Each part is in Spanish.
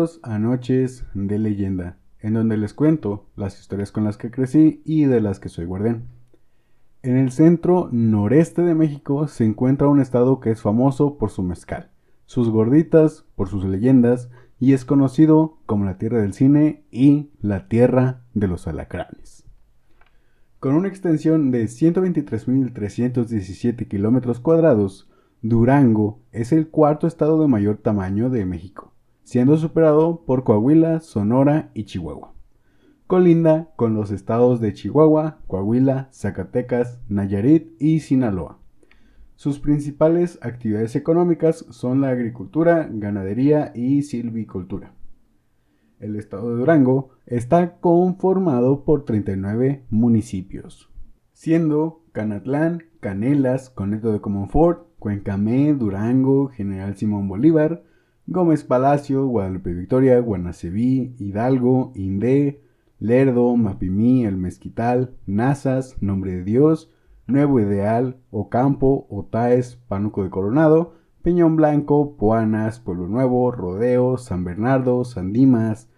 Bienvenidos a Noches de Leyenda, en donde les cuento las historias con las que crecí y de las que soy guardián. En el centro noreste de México se encuentra un estado que es famoso por su mezcal, sus gorditas, por sus leyendas, y es conocido como la tierra del cine y la tierra de los alacranes. Con una extensión de 123.317 kilómetros cuadrados, Durango es el cuarto estado de mayor tamaño de México, siendo superado por Coahuila, Sonora y Chihuahua. Colinda con los estados de Chihuahua, Coahuila, Zacatecas, Nayarit y Sinaloa. Sus principales actividades económicas son la agricultura, ganadería y silvicultura. El estado de Durango está conformado por 39 municipios, siendo Canatlán, Canelas, Coneto de Comonfort, Cuencamé, Durango, General Simón Bolívar, Gómez Palacio, Guadalupe Victoria, Guanaceví, Hidalgo, Indé, Lerdo, Mapimí, El Mezquital, Nazas, Nombre de Dios, Nuevo Ideal, Ocampo, Otaes, Pánuco de Coronado, Peñón Blanco, Poanas, Pueblo Nuevo, Rodeo, San Bernardo, San Dimas,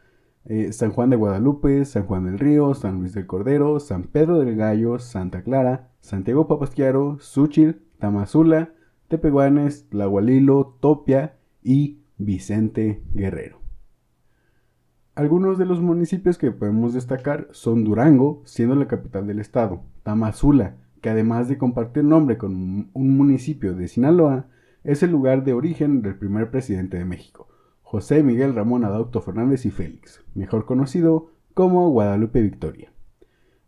San Juan de Guadalupe, San Juan del Río, San Luis del Cordero, San Pedro del Gallo, Santa Clara, Santiago Papasquiaro, Xúchil, Tamazula, Tepehuanes, Tlahualilo, Topia y Vicente Guerrero. Algunos de los municipios que podemos destacar son Durango, siendo la capital del estado, Tamazula, que además de compartir nombre con un municipio de Sinaloa, es el lugar de origen del primer presidente de México, José Miguel Ramón Adauto Fernández y Félix, mejor conocido como Guadalupe Victoria.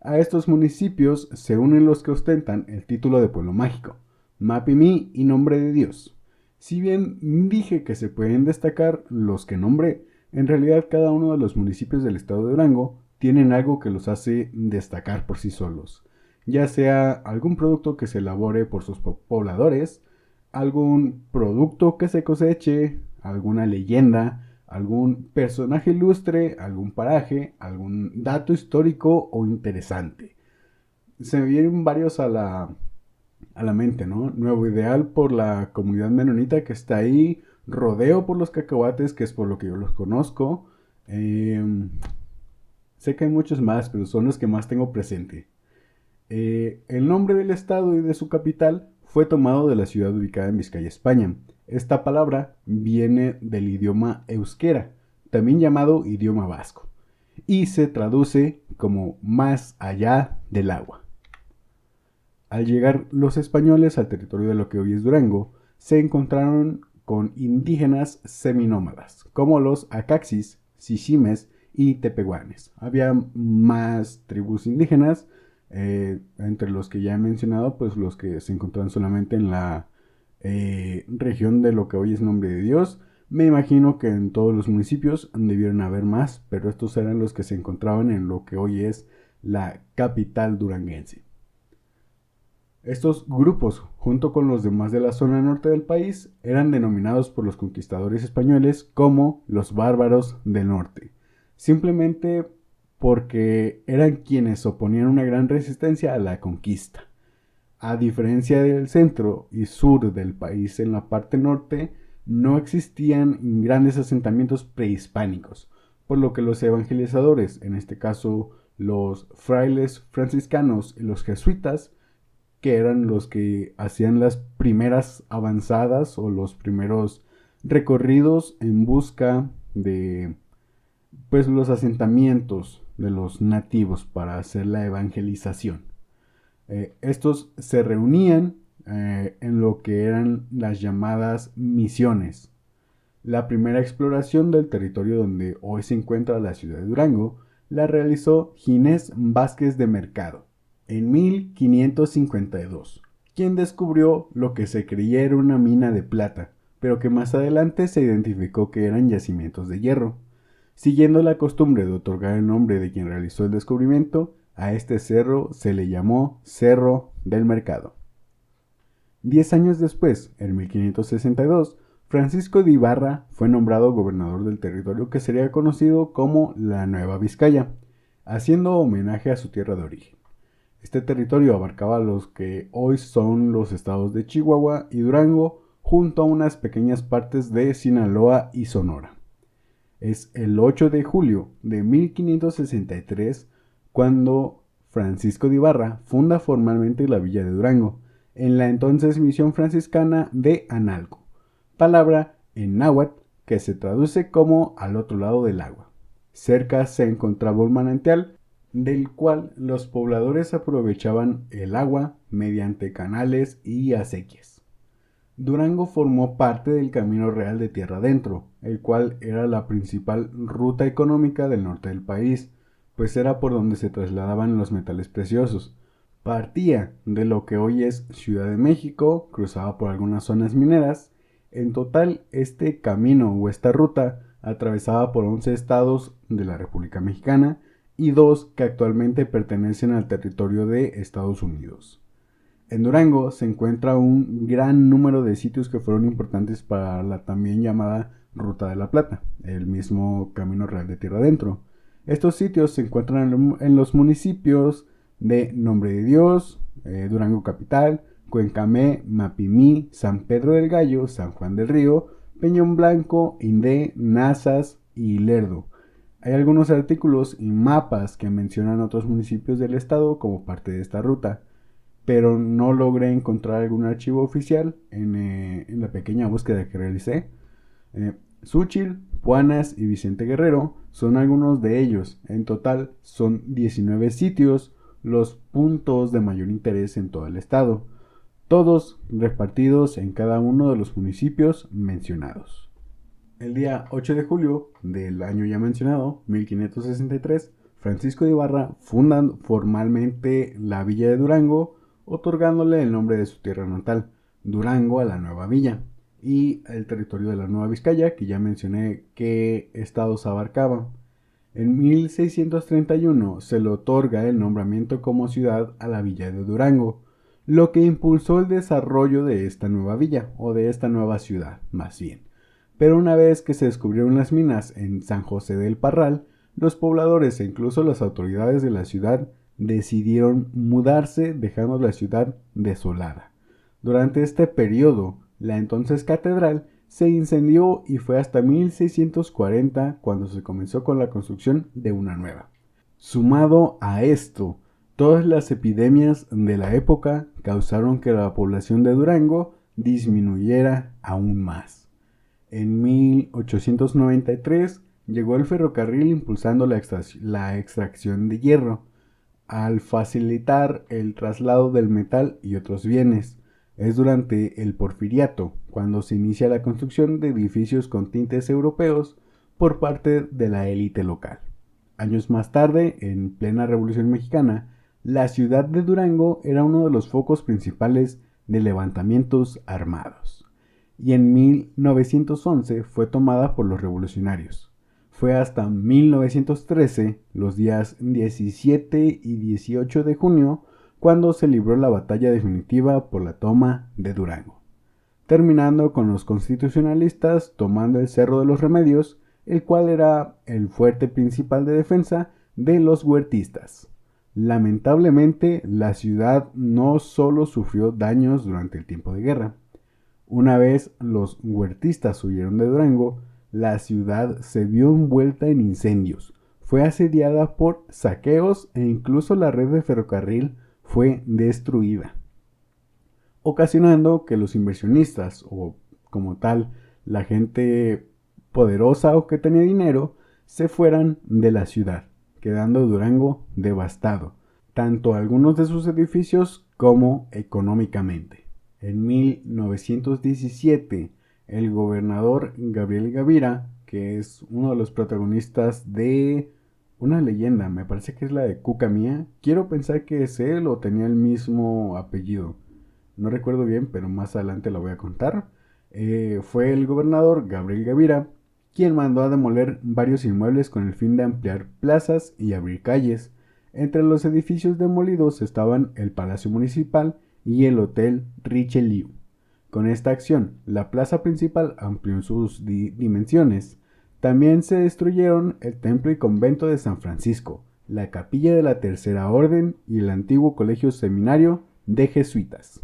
A estos municipios se unen los que ostentan el título de pueblo mágico, Mapimí y Nombre de Dios. Si bien dije que se pueden destacar los que nombré, en realidad cada uno de los municipios del estado de Durango tienen algo que los hace destacar por sí solos, ya sea algún producto que se elabore por sus pobladores, algún producto que se coseche, alguna leyenda, algún personaje ilustre, algún paraje, algún dato histórico o interesante. Se me vienen varios a la mente, ¿no? Nuevo Ideal por la comunidad menonita que está ahí, Rodeo por los cacahuates, que es por lo que yo los conozco. Sé que hay muchos más, pero son los que más tengo presente. El nombre del estado y de su capital fue tomado de la ciudad ubicada en Vizcaya, España. Esta palabra viene del idioma euskera, también llamado idioma vasco, y se traduce como más allá del agua. Al llegar los españoles al territorio de lo que hoy es Durango, se encontraron con indígenas seminómadas, como los acaxis, xiximes y tepehuanes. Había más tribus indígenas, entre los que ya he mencionado, pues los que se encontraban solamente en la región de lo que hoy es Nombre de Dios. Me imagino que en todos los municipios debieron haber más, pero estos eran los que se encontraban en lo que hoy es la capital duranguense. Estos grupos, junto con los demás de la zona norte del país, eran denominados por los conquistadores españoles como los bárbaros del norte, simplemente porque eran quienes oponían una gran resistencia a la conquista. A diferencia del centro y sur del país, en la parte norte no existían grandes asentamientos prehispánicos, por lo que los evangelizadores, en este caso los frailes franciscanos y los jesuitas, que eran los que hacían las primeras avanzadas o los primeros recorridos en busca de pues los asentamientos de los nativos para hacer la evangelización. Estos se reunían en lo que eran las llamadas misiones. La primera exploración del territorio donde hoy se encuentra la ciudad de Durango la realizó Ginés Vázquez de Mercado en 1552, quien descubrió lo que se creía era una mina de plata, pero que más adelante se identificó que eran yacimientos de hierro. Siguiendo la costumbre de otorgar el nombre de quien realizó el descubrimiento, a este cerro se le llamó Cerro del Mercado. 10 años después, en 1562, Francisco de Ibarra fue nombrado gobernador del territorio que sería conocido como la Nueva Vizcaya, haciendo homenaje a su tierra de origen. Este territorio abarcaba los que hoy son los estados de Chihuahua y Durango, junto a unas pequeñas partes de Sinaloa y Sonora. Es el 8 de julio de 1563 cuando Francisco de Ibarra funda formalmente la villa de Durango, en la entonces misión franciscana de Analco, palabra en náhuatl que se traduce como al otro lado del agua. Cerca se encontraba un manantial del cual los pobladores aprovechaban el agua mediante canales y acequias. Durango formó parte del Camino Real de Tierra Adentro, el cual era la principal ruta económica del norte del país, pues era por donde se trasladaban los metales preciosos. Partía de lo que hoy es Ciudad de México, cruzaba por algunas zonas mineras. En total, este camino o esta ruta atravesaba por 11 estados de la República Mexicana y 2 que actualmente pertenecen al territorio de Estados Unidos. En Durango se encuentra un gran número de sitios que fueron importantes para la también llamada Ruta de la Plata, el mismo Camino Real de Tierra Adentro. Estos sitios se encuentran en los municipios de Nombre de Dios, Durango Capital, Cuencamé, Mapimí, San Pedro del Gallo, San Juan del Río, Peñón Blanco, Indé, Nazas y Lerdo. Hay algunos artículos y mapas que mencionan otros municipios del estado como parte de esta ruta, pero no logré encontrar algún archivo oficial en la pequeña búsqueda que realicé. Xúchitl, Puanas y Vicente Guerrero son algunos de ellos. En total son 19 sitios, los puntos de mayor interés en todo el estado, todos repartidos en cada uno de los municipios mencionados. El día 8 de julio del año ya mencionado, 1563, Francisco de Ibarra funda formalmente la villa de Durango, otorgándole el nombre de su tierra natal, Durango, a la nueva villa, y el territorio de la Nueva Vizcaya, que ya mencioné qué estados abarcaba. En 1631 se le otorga el nombramiento como ciudad a la villa de Durango, lo que impulsó el desarrollo de esta nueva villa, o de esta nueva ciudad, más bien. Pero una vez que se descubrieron las minas en San José del Parral, los pobladores e incluso las autoridades de la ciudad decidieron mudarse, dejando la ciudad desolada. Durante este periodo, la entonces catedral se incendió y fue hasta 1640 cuando se comenzó con la construcción de una nueva. Sumado a esto, todas las epidemias de la época causaron que la población de Durango disminuyera aún más. En 1893 llegó el ferrocarril impulsando la extracción de hierro, al facilitar el traslado del metal y otros bienes. Es durante el Porfiriato cuando se inicia la construcción de edificios con tintes europeos por parte de la élite local. Años más tarde, en plena Revolución Mexicana, la ciudad de Durango era uno de los focos principales de levantamientos armados, y en 1911 fue tomada por los revolucionarios. Fue hasta 1913, los días 17 y 18 de junio, cuando se libró la batalla definitiva por la toma de Durango, terminando con los constitucionalistas tomando el Cerro de los Remedios, el cual era el fuerte principal de defensa de los huertistas. Lamentablemente, la ciudad no solo sufrió daños durante el tiempo de guerra. Una vez los huertistas huyeron de Durango, la ciudad se vio envuelta en incendios, fue asediada por saqueos e incluso la red de ferrocarril fue destruida, ocasionando que los inversionistas, o como tal la gente poderosa o que tenía dinero, se fueran de la ciudad, quedando Durango devastado, tanto algunos de sus edificios como económicamente. En 1917, el gobernador Gabriel Gavira, que es uno de los protagonistas de una leyenda, me parece que es la de Cuca Mía, quiero pensar que es él o tenía el mismo apellido, no recuerdo bien, pero más adelante lo voy a contar. Fue el gobernador Gabriel Gavira quien mandó a demoler varios inmuebles con el fin de ampliar plazas y abrir calles. Entre los edificios demolidos estaban el Palacio Municipal y el Hotel Richelieu. Con esta acción, la plaza principal amplió en sus dimensiones. También se destruyeron el templo y convento de San Francisco, la capilla de la Tercera Orden y el antiguo colegio seminario de jesuitas.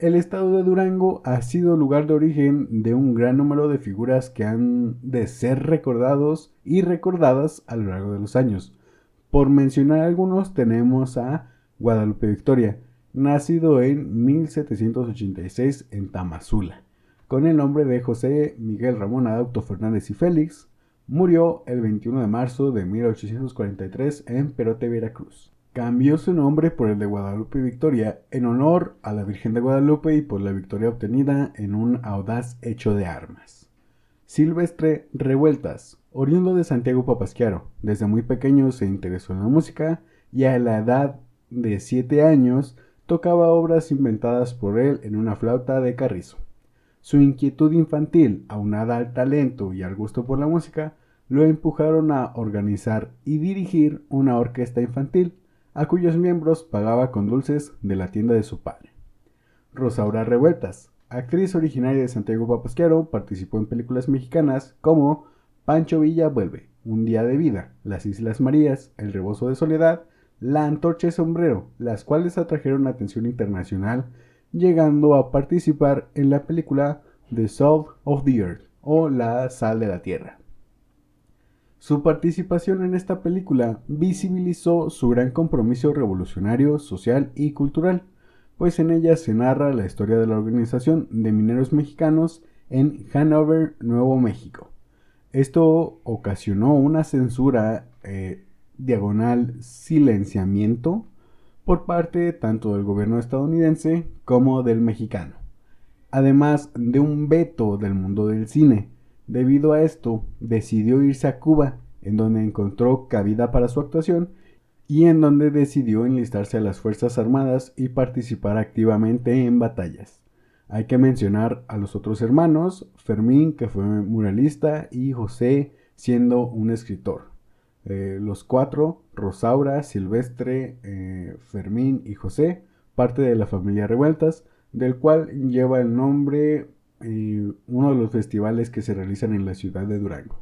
El estado de Durango ha sido lugar de origen de un gran número de figuras que han de ser recordados y recordadas a lo largo de los años. Por mencionar algunos, tenemos a Guadalupe Victoria, nacido en 1786 en Tamazula, con el nombre de José Miguel Ramón Adauto Fernández y Félix. Murió el 21 de marzo de 1843 en Perote, Veracruz. Cambió su nombre por el de Guadalupe Victoria en honor a la Virgen de Guadalupe y por la victoria obtenida en un audaz hecho de armas. Silvestre Revueltas, oriundo de Santiago Papasquiaro, desde muy pequeño se interesó en la música y a la edad de 7 años tocaba obras inventadas por él en una flauta de carrizo. Su inquietud infantil, aunada al talento y al gusto por la música, lo empujaron a organizar y dirigir una orquesta infantil, a cuyos miembros pagaba con dulces de la tienda de su padre. Rosaura Revueltas, actriz originaria de Santiago Papasquiaro, participó en películas mexicanas como Pancho Villa vuelve, Un día de vida, Las Islas Marías, El rebozo de soledad, La antorcha y sombrero, las cuales atrajeron atención internacional, llegando a participar en la película The Salt of the Earth o La sal de la tierra. Su participación en esta película visibilizó su gran compromiso revolucionario, social y cultural, pues en ella se narra la historia de la organización de mineros mexicanos en Hanover, Nuevo México. Esto ocasionó una censura diagonal silenciamiento por parte tanto del gobierno estadounidense como del mexicano, además de un veto del mundo del cine. Debido a esto, decidió irse a Cuba, en donde encontró cabida para su actuación y en donde decidió enlistarse a las Fuerzas Armadas y participar activamente en batallas. Hay que mencionar a los otros hermanos, Fermín, que fue muralista, y José, siendo un escritor. Los cuatro, Rosaura, Silvestre, Fermín y José, parte de la familia Revueltas, del cual lleva el nombre uno de los festivales que se realizan en la ciudad de Durango.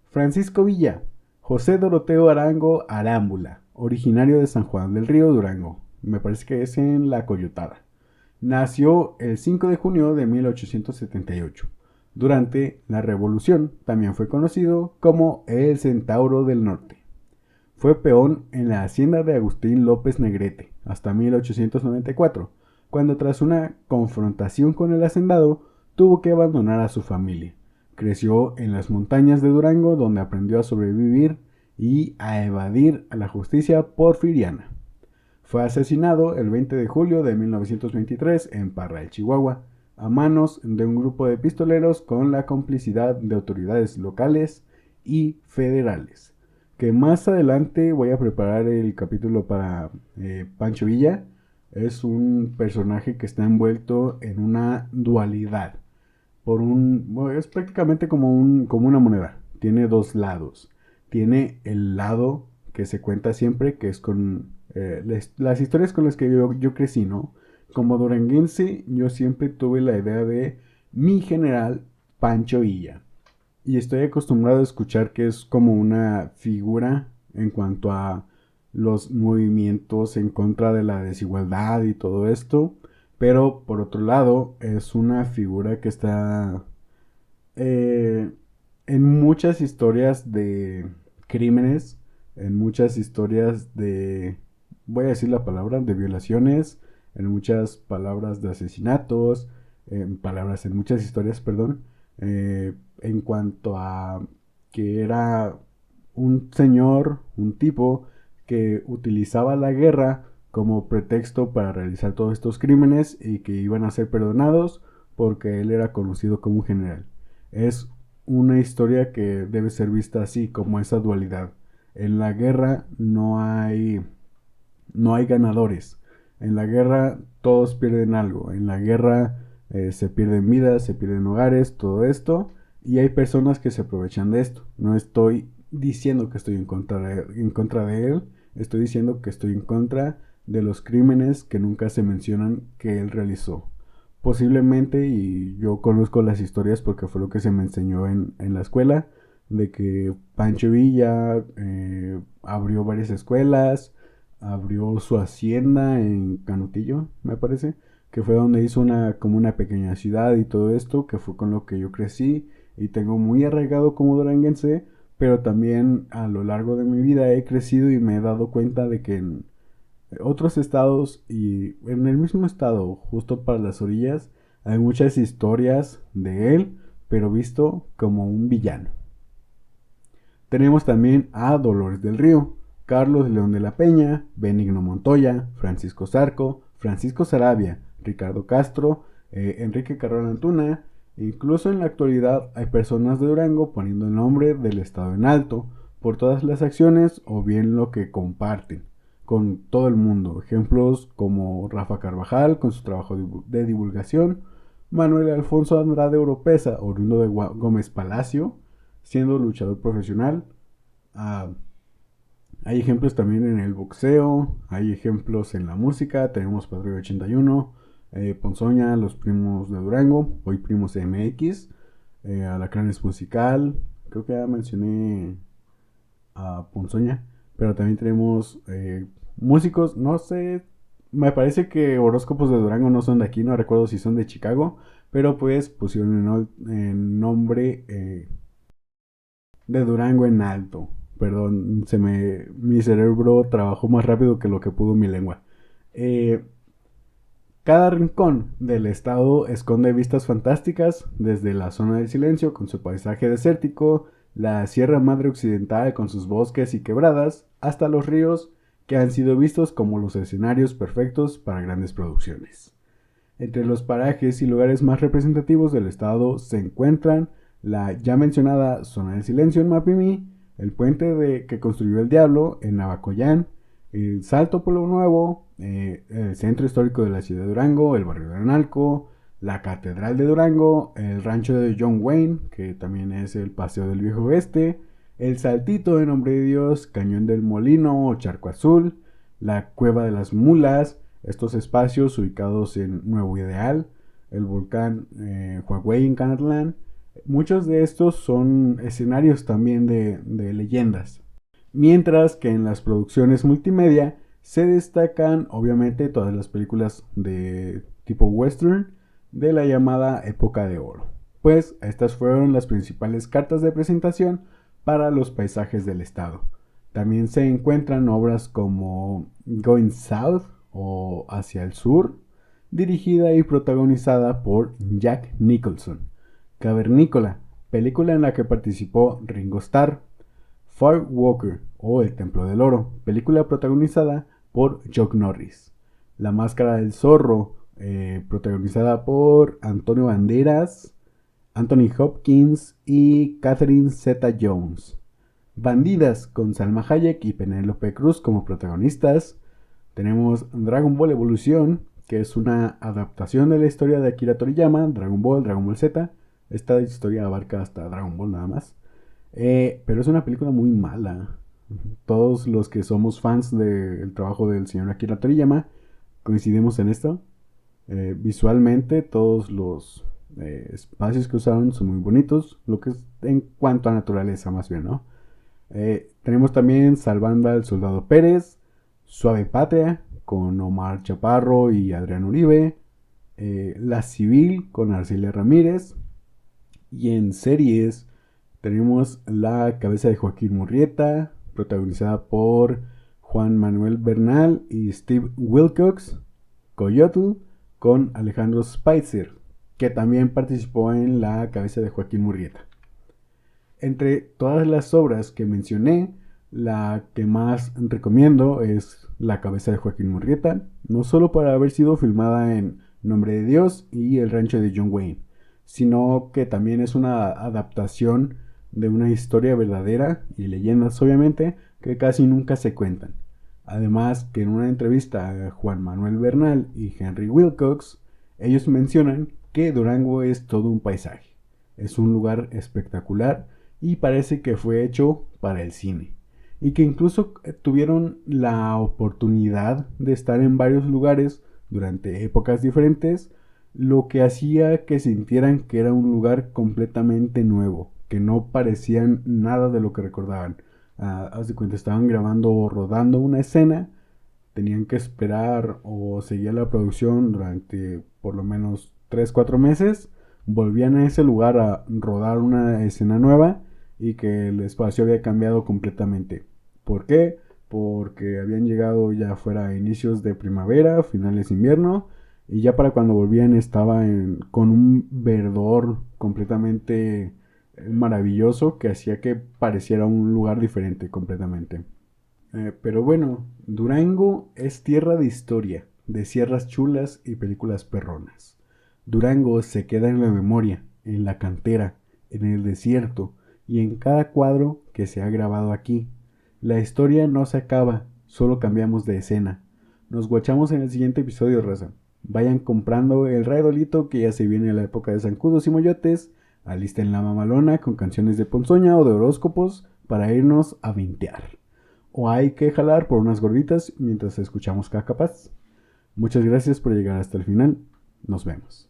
Francisco Villa, José Doroteo Arango Arámbula, originario de San Juan del Río, Durango. Me parece que es en La Coyotada. Nació el 5 de junio de 1878. Durante la Revolución también fue conocido como el Centauro del Norte. Fue peón en la hacienda de Agustín López Negrete hasta 1894, cuando tras una confrontación con el hacendado tuvo que abandonar a su familia. Creció en las montañas de Durango, donde aprendió a sobrevivir y a evadir a la justicia porfiriana. Fue asesinado el 20 de julio de 1923 en Parral, Chihuahua, a manos de un grupo de pistoleros con la complicidad de autoridades locales y federales. Que más adelante voy a preparar el capítulo para Pancho Villa. Es un personaje que está envuelto en una dualidad. Bueno, es prácticamente como una moneda. Tiene dos lados. Tiene el lado que se cuenta siempre, que es con las historias con las que yo crecí, ¿no? Como duranguense, yo siempre tuve la idea de mi general Pancho Villa. Y estoy acostumbrado a escuchar que es como una figura en cuanto a los movimientos en contra de la desigualdad y todo esto. Pero por otro lado, es una figura que está en muchas historias de crímenes, en muchas historias de, voy a decir la palabra, de violaciones, en muchas palabras de asesinatos, en muchas historias, perdón, en cuanto a que era un señor, un tipo que utilizaba la guerra como pretexto para realizar todos estos crímenes y que iban a ser perdonados porque él era conocido como un general. Es una historia que debe ser vista así, como esa dualidad. En la guerra no hay ganadores. En la guerra todos pierden algo. En la guerra se pierden vidas, se pierden hogares, todo esto. Y hay personas que se aprovechan de esto. No estoy diciendo que estoy en contra de él. Estoy diciendo que estoy en contra de los crímenes que nunca se mencionan que él realizó. Posiblemente, y yo conozco las historias porque fue lo que se me enseñó en la escuela, de que Pancho Villa abrió varias escuelas, abrió su hacienda en Canutillo, me parece, que fue donde hizo como una pequeña ciudad y todo esto, que fue con lo que yo crecí y tengo muy arraigado como duranguense, pero también a lo largo de mi vida he crecido y me he dado cuenta de que en otros estados y en el mismo estado, justo para las orillas, hay muchas historias de él, pero visto como un villano. Tenemos también a Dolores del Río, Carlos León de la Peña, Benigno Montoya, Francisco Zarco, Francisco Sarabia, Ricardo Castro, Enrique Carrera Antuna. Incluso en la actualidad hay personas de Durango poniendo el nombre del estado en alto por todas las acciones o bien lo que comparten con todo el mundo. Ejemplos como Rafa Carvajal con su trabajo de divulgación, Manuel Alfonso Andrade Oropesa, oriundo de Gómez Palacio, siendo luchador profesional. Ah, hay ejemplos también en el boxeo, hay ejemplos en la música, tenemos Patrulla 81, Ponzoña, Los Primos de Durango, hoy Primos MX, Alacranes Musical, creo que ya mencioné a Ponzoña, pero también tenemos músicos, no sé, me parece que Horóscopos de Durango no son de aquí, no recuerdo si son de Chicago, pero pues pusieron en nombre de Durango en alto. Perdón, mi cerebro trabajó más rápido que lo que pudo mi lengua. Eh, Cada rincón del estado esconde vistas fantásticas, desde la zona del silencio con su paisaje desértico, la Sierra Madre Occidental con sus bosques y quebradas, hasta los ríos que han sido vistos como los escenarios perfectos para grandes producciones. Entre los parajes y lugares más representativos del estado se encuentran la ya mencionada Zona del Silencio en Mapimí, el puente que construyó el Diablo en Navacoyán, el Salto Pueblo Nuevo, el centro histórico de la ciudad de Durango, el barrio de Analco, la Catedral de Durango, el rancho de John Wayne, que también es el Paseo del Viejo Oeste, el Saltito de Nombre de Dios, Cañón del Molino o Charco Azul, la Cueva de las Mulas, estos espacios ubicados en Nuevo Ideal, el volcán Huawei en Canatlán. Muchos de estos son escenarios también de leyendas. Mientras que en las producciones multimedia se destacan obviamente todas las películas de tipo western de la llamada época de oro. Pues estas fueron las principales cartas de presentación para los paisajes del estado. También se encuentran obras como Going South o Hacia el Sur, dirigida y protagonizada por Jack Nicholson. Cavernícola, película en la que participó Ringo Starr. Fire Walker o El Templo del Oro, película protagonizada por Chuck Norris. La Máscara del Zorro, protagonizada por Antonio Banderas, Anthony Hopkins y Catherine Zeta-Jones. Bandidas con Salma Hayek y Penélope Cruz como protagonistas. Tenemos Dragon Ball Evolución, que es una adaptación de la historia de Akira Toriyama, Dragon Ball Z. Esta historia abarca hasta Dragon Ball nada más. Pero es una película muy mala. Todos los que somos fans del trabajo del señor Akira Toriyama coincidimos en esto. Visualmente todos los espacios que usaron son muy bonitos, lo que es en cuanto a naturaleza más bien, ¿no? Tenemos también Salvando al Soldado Pérez, Suave Patria con Omar Chaparro y Adrián Uribe, La Civil con Arcelia Ramírez, y en series tenemos La Cabeza de Joaquín Murrieta, protagonizada por Juan Manuel Bernal y Steve Wilcox, Coyote, con Alejandro Spicer, que también participó en La Cabeza de Joaquín Murrieta. Entre todas las obras que mencioné, la que más recomiendo es La Cabeza de Joaquín Murrieta, no solo por haber sido filmada en Nombre de Dios y El Rancho de John Wayne, sino que también es una adaptación de una historia verdadera y leyendas obviamente que casi nunca se cuentan. Además que en una entrevista a Juan Manuel Bernal y Henry Wilcox, ellos mencionan que Durango es todo un paisaje, es un lugar espectacular y parece que fue hecho para el cine, y que incluso tuvieron la oportunidad de estar en varios lugares durante épocas diferentes, lo que hacía que sintieran que era un lugar completamente nuevo, que no parecían nada de lo que recordaban. Haz de cuenta, estaban grabando o rodando una escena, tenían que esperar o seguir la producción durante por lo menos 3 4 meses, volvían a ese lugar a rodar una escena nueva y que el espacio había cambiado completamente. ¿Por qué? Porque habían llegado ya fuera a inicios de primavera, finales de invierno, y ya para cuando volvían estaba con un verdor completamente maravilloso que hacía que pareciera un lugar diferente completamente. Pero bueno, Durango es tierra de historia, de sierras chulas y películas perronas. Durango se queda en la memoria, en la cantera, en el desierto y en cada cuadro que se ha grabado aquí. La historia no se acaba, solo cambiamos de escena. Nos guachamos en el siguiente episodio, raza. Vayan comprando el raidolito que ya se viene la época de zancudos y moyotes. Alisten la mamalona con canciones de ponzoña o de horóscopos para irnos a vintear. O hay que jalar por unas gorditas mientras escuchamos Cacapaz. Muchas gracias por llegar hasta el final. Nos vemos.